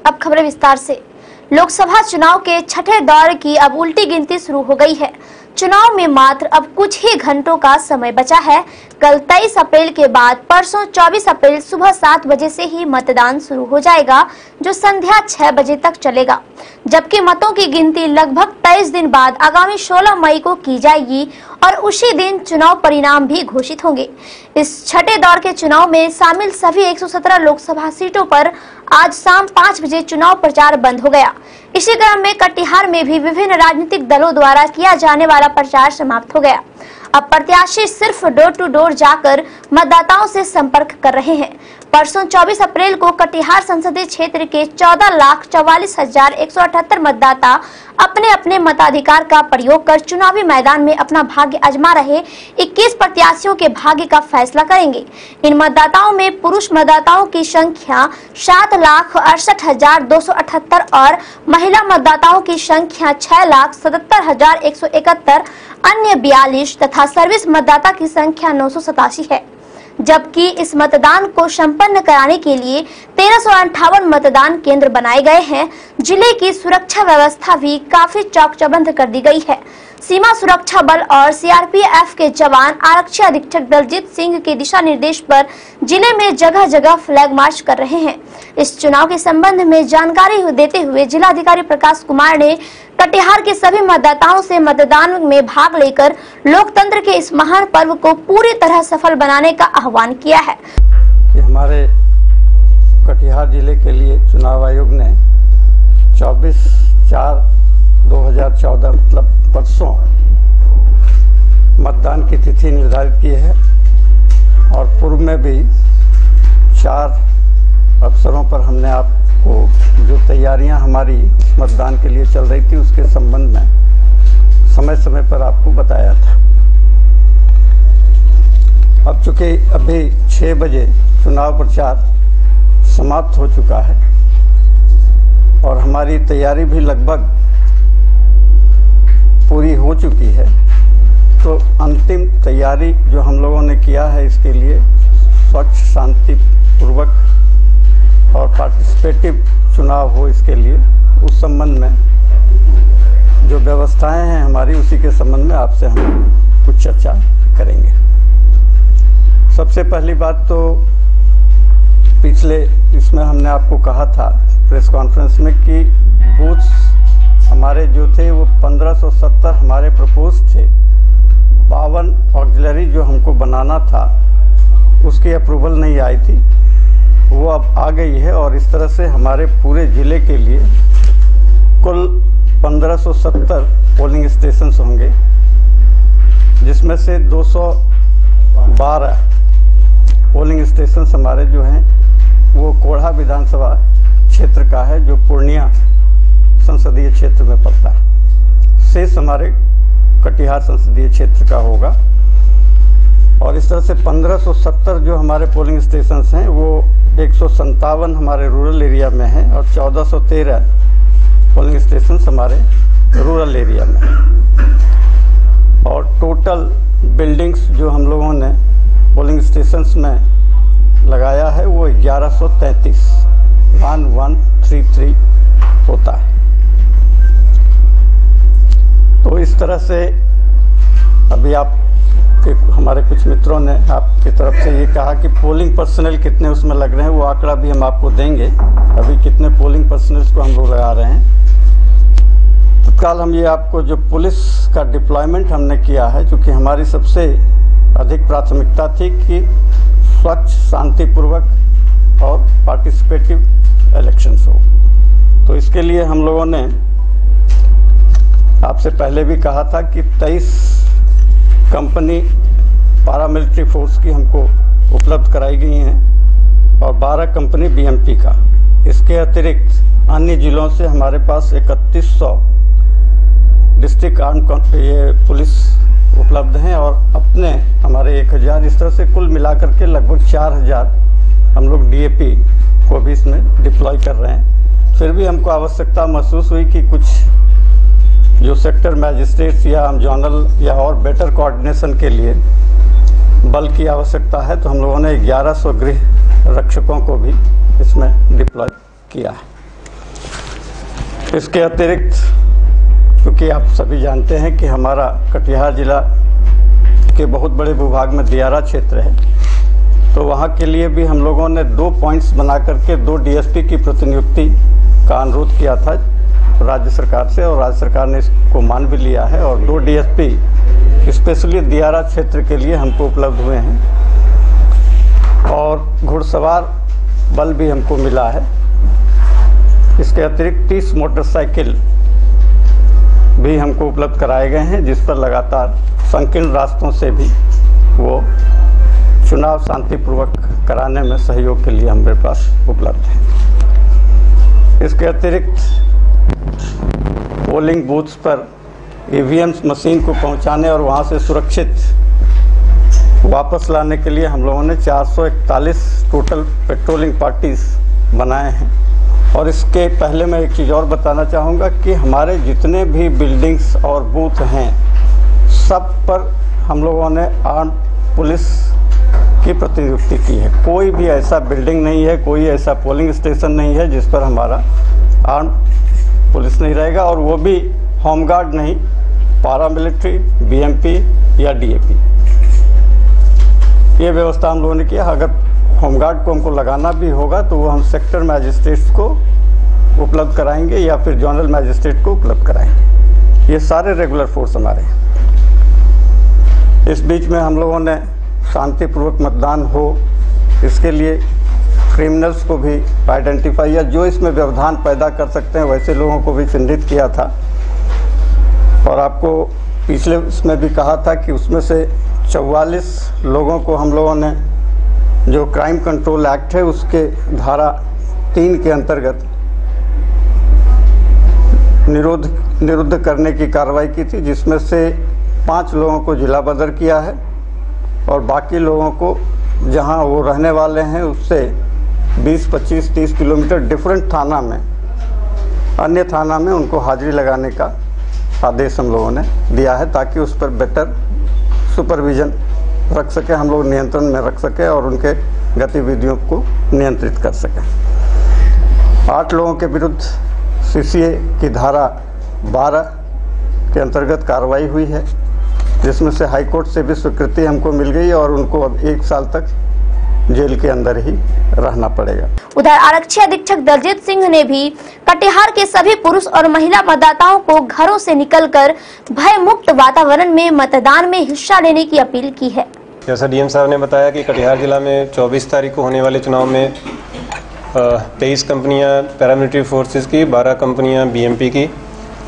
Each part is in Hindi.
अब खबरें विस्तार से। लोकसभा चुनाव के छठे दौर की अब उल्टी गिनती शुरू हो गई है। चुनाव में मात्र अब कुछ ही घंटों का समय बचा है। कल 23 अप्रैल के बाद परसों 24 अप्रैल सुबह 7 बजे से ही मतदान शुरू हो जाएगा, जो संध्या 6 बजे तक चलेगा, जबकि मतों की गिनती लगभग 23 दिन बाद आगामी 16 मई को की जाएगी और उसी दिन चुनाव परिणाम भी घोषित होंगे। इस छठे दौर के चुनाव में शामिल सभी 117 लोकसभा सीटों पर आज शाम 5 बजे चुनाव प्रचार बंद हो गया। इसी क्रम में कटिहार में भी विभिन्न राजनीतिक दलों द्वारा किया जाने वाला प्रचार समाप्त हो गया। अब प्रत्याशी सिर्फ डोर टू डोर जाकर मतदाताओं से संपर्क कर रहे हैं। परसों 24 अप्रैल को कटिहार संसदीय क्षेत्र के 14,44,178 मतदाता अपने अपने मताधिकार का प्रयोग कर चुनावी मैदान में अपना भाग्य आजमा रहे 21 प्रत्याशियों के भाग्य का फैसला करेंगे। इन मतदाताओं में पुरुष मतदाताओं की संख्या 7,68,278 और महिला मतदाताओं की संख्या 6,77,171, अन्य 42 तथा सर्विस मतदाता की संख्या 987 है। जबकि इस मतदान को संपन्न कराने के लिए 1358 मतदान केंद्र बनाए गए हैं। जिले की सुरक्षा व्यवस्था भी काफी चौक चौबंद कर दी गई है। सीमा सुरक्षा बल और सीआरपीएफ के जवान आरक्षी अधीक्षक दलजीत सिंह के दिशा निर्देश पर जिले में जगह जगह फ्लैग मार्च कर रहे हैं। इस चुनाव के संबंध में जानकारी देते हुए जिलाधिकारी प्रकाश कुमार ने कटिहार के सभी मतदाताओं से मतदान में भाग लेकर लोकतंत्र के इस महान पर्व को पूरी तरह सफल बनाने का आह्वान किया है। हमारे कटिहार जिले के लिए चुनाव आयोग ने 24/4/2014 मतलब परसों मतदान की तिथि निर्धारित की है और पूर्व में भी 4 अवसरों पर हमने आपको जो तैयारियां हमारी मतदान के लिए चल रही थी उसके संबंध में समय समय पर आपको बताया था। अब चूंकि अभी 6 बजे चुनाव प्रचार समाप्त हो चुका है और हमारी तैयारी भी लगभग पूरी हो चुकी है, तो अंतिम तैयारी जो हम लोगों ने किया है इसके लिए स्वच्छ, शांतिपूर्वक और पार्टिसिपेटिव चुनाव हो, इसके लिए उस संबंध में जो व्यवस्थाएं हैं हमारी, उसी के संबंध में आपसे हम कुछ चर्चा करेंगे। सबसे पहली बात तो पिछले इसमें हमने आपको कहा था प्रेस कॉन्फ्रेंस में कि बूथ्स हमारे जो थे वो 1570 हमारे प्रपोज थे। 52 ऑक्सिलरी जो हमको बनाना था उसकी अप्रूवल नहीं आई थी, वो अब आ गई है और इस तरह से हमारे पूरे ज़िले के लिए कुल 1570 पोलिंग स्टेशंस होंगे, जिसमें से 212 पोलिंग स्टेशंस हमारे जो हैं वो कोढ़ा विधानसभा क्षेत्र का है, जो पूर्णिया संसदीय क्षेत्र में पड़ता है। शेष हमारे कटिहार संसदीय क्षेत्र का होगा और इस तरह से 1570 जो हमारे पोलिंग स्टेशंस हैं वो 157 हमारे रूरल एरिया में हैं और 1413 पोलिंग स्टेशंस हमारे रूरल एरिया में हैं। और टोटल बिल्डिंग्स जो हम लोगों ने पोलिंग स्टेशंस में लगाया है वो 1133 होता है। तो इस तरह से अभी आप हमारे कुछ मित्रों ने आपकी तरफ से ये कहा कि पोलिंग पर्सनल कितने उसमें लग रहे हैं, वो आंकड़ा भी हम आपको देंगे। अभी कितने पोलिंग पर्सनल्स को हम लोग लगा रहे हैं। तत्काल हम ये आपको जो पुलिस का डिप्लॉयमेंट हमने किया है, क्योंकि हमारी सबसे अधिक प्राथमिकता थी कि स्वच्छ, शांतिपूर्वक और पार्टिसिपेटिव इलेक्शंस हो, तो इसके लिए हम लोगों ने आपसे पहले भी कहा था कि 23 कंपनी पारामिलिट्री फोर्स की हमको उपलब्ध कराई गई हैं और 12 कंपनी बीएमपी का। इसके अतिरिक्त अन्य जिलों से हमारे पास 3100 डिस्ट्रिक्ट आर्म्ड पुलिस उपलब्ध हैं और अपने हमारे 1000, इस तरह से कुल मिलाकर के लगभग 4000 हम लोग डीएपी को भी इसमें डिप्लॉय कर रहे हैं। फिर भी हमको आवश्यकता महसूस हुई कि कुछ जो सेक्टर मैजिस्ट्रेट्स या जोनल या और बेटर कोऑर्डिनेशन के लिए बल की आवश्यकता है, तो हम लोगों ने 1100 गृह रक्षकों को भी इसमें डिप्लॉय किया है। इसके अतिरिक्त, क्योंकि आप सभी जानते हैं कि हमारा कटिहार जिला के बहुत बड़े भूभाग में दियारा क्षेत्र है, तो वहाँ के लिए भी हम लोगों ने 2 पॉइंट्स बना करके 2 डीएसपी की प्रतिनियुक्ति का अनुरोध किया था राज्य सरकार से, और राज्य सरकार ने इसको मान भी लिया है। और 2 डीएसपी स्पेशली दियारा क्षेत्र के लिए हमको उपलब्ध हुए हैं, और घुड़सवार बल भी हमको मिला है। इसके अतिरिक्त 30 मोटरसाइकिल भी हमको उपलब्ध कराए गए हैं, जिस पर लगातार संकीर्ण रास्तों से भी वो चुनाव शांतिपूर्वक कराने में सहयोग के लिए हमारे पास उपलब्ध है। इसके अतिरिक्त पोलिंग बूथ्स पर ईवीएम मशीन को पहुंचाने और वहां से सुरक्षित वापस लाने के लिए हम लोगों ने 441 टोटल पेट्रोलिंग पार्टीज बनाए हैं। और इसके पहले मैं एक चीज़ और बताना चाहूँगा कि हमारे जितने भी बिल्डिंग्स और बूथ हैं, सब पर हम लोगों ने आर्म पुलिस की प्रतिनियुक्ति की है। कोई भी ऐसा बिल्डिंग नहीं है, कोई ऐसा पोलिंग स्टेशन नहीं है जिस पर हमारा आर्म पुलिस नहीं रहेगा, और वो भी होमगार्ड नहीं, पारामिलिट्री, बीएमपी या डीएपी। ये व्यवस्था हम लोगों ने किया। अगर होमगार्ड को हमको लगाना भी होगा तो वो हम सेक्टर मैजिस्ट्रेट्स को उपलब्ध कराएंगे या फिर जोनल मैजिस्ट्रेट को उपलब्ध कराएंगे। ये सारे रेगुलर फोर्स हमारे हैं। इस बीच में हम लोगों ने शांतिपूर्वक मतदान हो, इसके लिए क्रिमिनल्स को भी आइडेंटिफाई या जो इसमें व्यवधान पैदा कर सकते हैं वैसे लोगों को भी चिन्हित किया था। और आपको पिछले इसमें भी कहा था कि उसमें से 44 लोगों को हम लोगों ने जो क्राइम कंट्रोल एक्ट है उसके धारा 3 के अंतर्गत निरुद्ध करने की कार्रवाई की थी, जिसमें से 5 लोगों को जिला बदर किया है और बाकी लोगों को जहां वो रहने वाले हैं उससे 20, 25, 30 किलोमीटर डिफरेंट थाना में, अन्य थाना में उनको हाजिरी लगाने का आदेश हम लोगों ने दिया है, ताकि उस पर बेटर सुपरविजन रख सके, हम लोग नियंत्रण में रख सके और उनके गतिविधियों को नियंत्रित कर सकें। 8 लोगों के विरुद्ध सीसीए की धारा 12 के अंतर्गत कार्रवाई हुई है, जिसमें से हाई कोर्ट से भी स्वीकृति हमको मिल गई और उनको अब 1 साल तक जेल के अंदर ही रहना पड़ेगा। उधर आरक्षी अधीक्षक दलजीत सिंह ने भी कटिहार के सभी पुरुष और महिला मतदाताओं को घरों से निकलकर भय मुक्त वातावरण में मतदान में हिस्सा लेने की अपील की है। जैसा डीएम साहब ने बताया कि कटिहार जिला में 24 तारीख को होने वाले चुनाव में 23 कंपनियां पैरामिलिट्री फोर्सेस की, 12 कंपनियां बीएमपी की,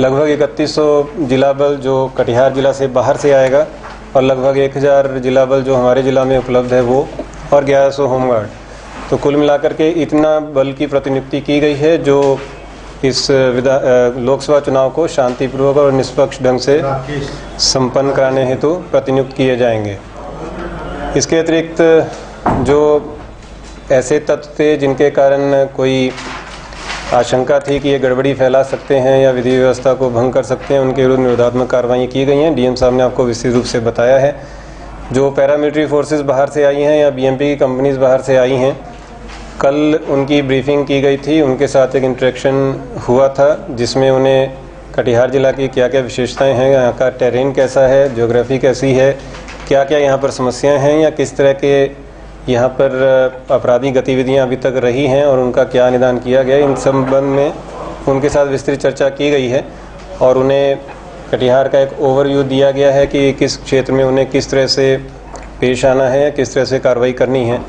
लगभग 3100 जिला बल जो कटिहार जिला से बाहर से आएगा और लगभग 1000 जिला बल जो हमारे जिला में उपलब्ध है वो, और 1100 होमगार्ड। तो कुल मिलाकर के इतना बल की प्रतिनियुक्ति की गई है जो इस लोकसभा चुनाव को शांतिपूर्वक और निष्पक्ष ढंग से संपन्न कराने हेतु प्रतिनियुक्त किए जाएंगे। इसके अतिरिक्त जो ऐसे तत्व थे जिनके कारण कोई आशंका थी कि ये गड़बड़ी फैला सकते हैं या विधि व्यवस्था को भंग कर सकते हैं, उनके विरुद्ध निरोधात्मक कार्रवाई की गई हैं। डीएम साहब ने आपको विस्तृत रूप से बताया है। जो पैरामिलिट्री फोर्सेस बाहर से आई हैं या बीएमपी की कंपनीज बाहर से आई हैं, कल उनकी ब्रीफिंग की गई थी, उनके साथ एक इंटरेक्शन हुआ था जिसमें उन्हें कटिहार जिला की क्या क्या विशेषताएं हैं, यहाँ का टेरेन कैसा है, ज्योग्राफी कैसी है, क्या क्या यहाँ पर समस्याएं हैं या किस तरह के यहाँ पर आपराधिक गतिविधियाँ अभी तक रही हैं और उनका क्या निदान किया गया, इन संबंध में उनके साथ विस्तृत चर्चा की गई है। और उन्हें कटिहार का एक ओवरव्यू दिया गया है कि किस क्षेत्र में उन्हें किस तरह से पेश आना है या किस तरह से कार्रवाई करनी है।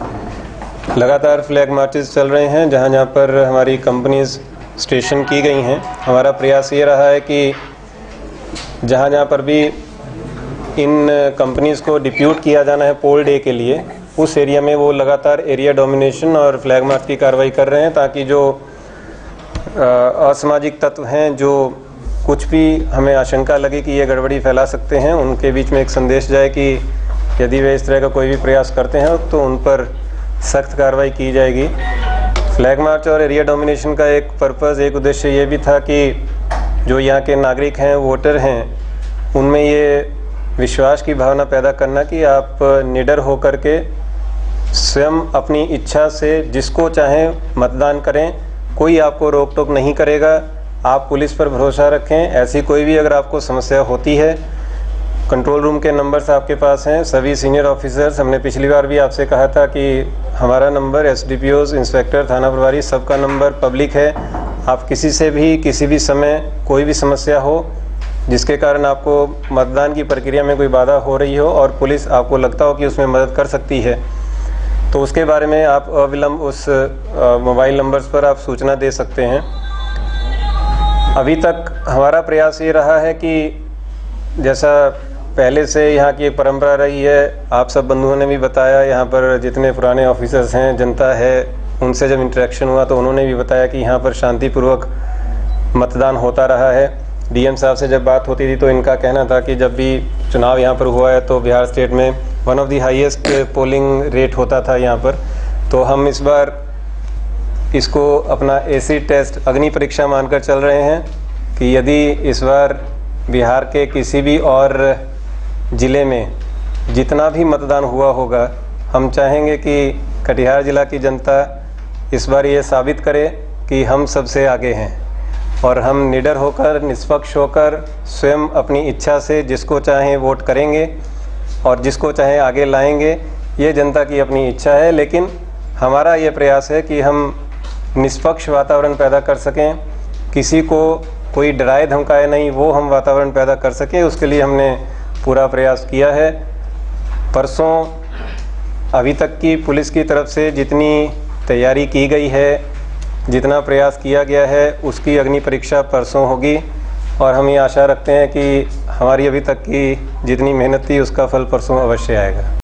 लगातार फ्लैग मार्चेस चल रहे हैं जहाँ जहाँ पर हमारी कंपनीज स्टेशन की गई हैं। हमारा प्रयास ये रहा है कि जहाँ जहाँ पर भी इन कंपनीज को डिप्यूट किया जाना है पोल डे के लिए, उस एरिया में वो लगातार एरिया डोमिनेशन और फ्लैग मार्च की कार्रवाई कर रहे हैं, ताकि जो असामाजिक तत्व हैं, जो कुछ भी हमें आशंका लगे कि ये गड़बड़ी फैला सकते हैं, उनके बीच में एक संदेश जाए कि यदि वे इस तरह का कोई भी प्रयास करते हैं तो उन पर सख्त कार्रवाई की जाएगी। फ्लैग मार्च और एरिया डोमिनेशन का एक पर्पज़, एक उद्देश्य ये भी था कि जो यहाँ के नागरिक हैं, वोटर हैं, उनमें ये विश्वास की भावना पैदा करना कि आप निडर होकर के स्वयं अपनी इच्छा से जिसको चाहें मतदान करें, कोई आपको रोक टोक नहीं करेगा। आप पुलिस पर भरोसा रखें। ऐसी कोई भी अगर आपको समस्या होती है, कंट्रोल रूम के नंबर्स आपके पास हैं। सभी सीनियर ऑफिसर्स, हमने पिछली बार भी आपसे कहा था कि हमारा नंबर, एसडीपीओ, इंस्पेक्टर, थाना प्रभारी, सबका नंबर पब्लिक है। आप किसी से भी किसी भी समय कोई भी समस्या हो जिसके कारण आपको मतदान की प्रक्रिया में कोई बाधा हो रही हो और पुलिस आपको लगता हो कि उसमें मदद कर सकती है, तो उसके बारे में आप अविलंब उस मोबाइल नंबर्स पर आप सूचना दे सकते हैं। अभी तक हमारा प्रयास ये रहा है कि जैसा पहले से यहाँ की एक परंपरा रही है, आप सब बंधुओं ने भी बताया, यहाँ पर जितने पुराने ऑफिसर्स हैं, जनता है, उनसे जब इंटरेक्शन हुआ तो उन्होंने भी बताया कि यहाँ पर शांतिपूर्वक मतदान होता रहा है। डीएम साहब से जब बात होती थी तो इनका कहना था कि जब भी चुनाव यहाँ पर हुआ है तो बिहार स्टेट में one of the highest polling rate होता था यहाँ पर। तो हम इस बार इसको अपना एसिड टेस्ट, अग्नि परीक्षा मानकर चल रहे हैं कि यदि इस बार बिहार के किसी भी और ज़िले में जितना भी मतदान हुआ होगा, हम चाहेंगे कि कटिहार ज़िला की जनता इस बार ये साबित करे कि हम सबसे आगे हैं और हम निडर होकर, निष्पक्ष होकर, स्वयं अपनी इच्छा से जिसको चाहें वोट करेंगे और जिसको चाहें आगे लाएंगे। ये जनता की अपनी इच्छा है, लेकिन हमारा ये प्रयास है कि हम निष्पक्ष वातावरण पैदा कर सकें, किसी को कोई डराए धमकाए नहीं, वो हम वातावरण पैदा कर सकें। उसके लिए हमने पूरा प्रयास किया है। परसों अभी तक की पुलिस की तरफ से जितनी तैयारी की गई है, जितना प्रयास किया गया है, उसकी अग्नि परीक्षा परसों होगी और हम ये आशा रखते हैं कि हमारी अभी तक की जितनी मेहनत थी उसका फल परसों अवश्य आएगा।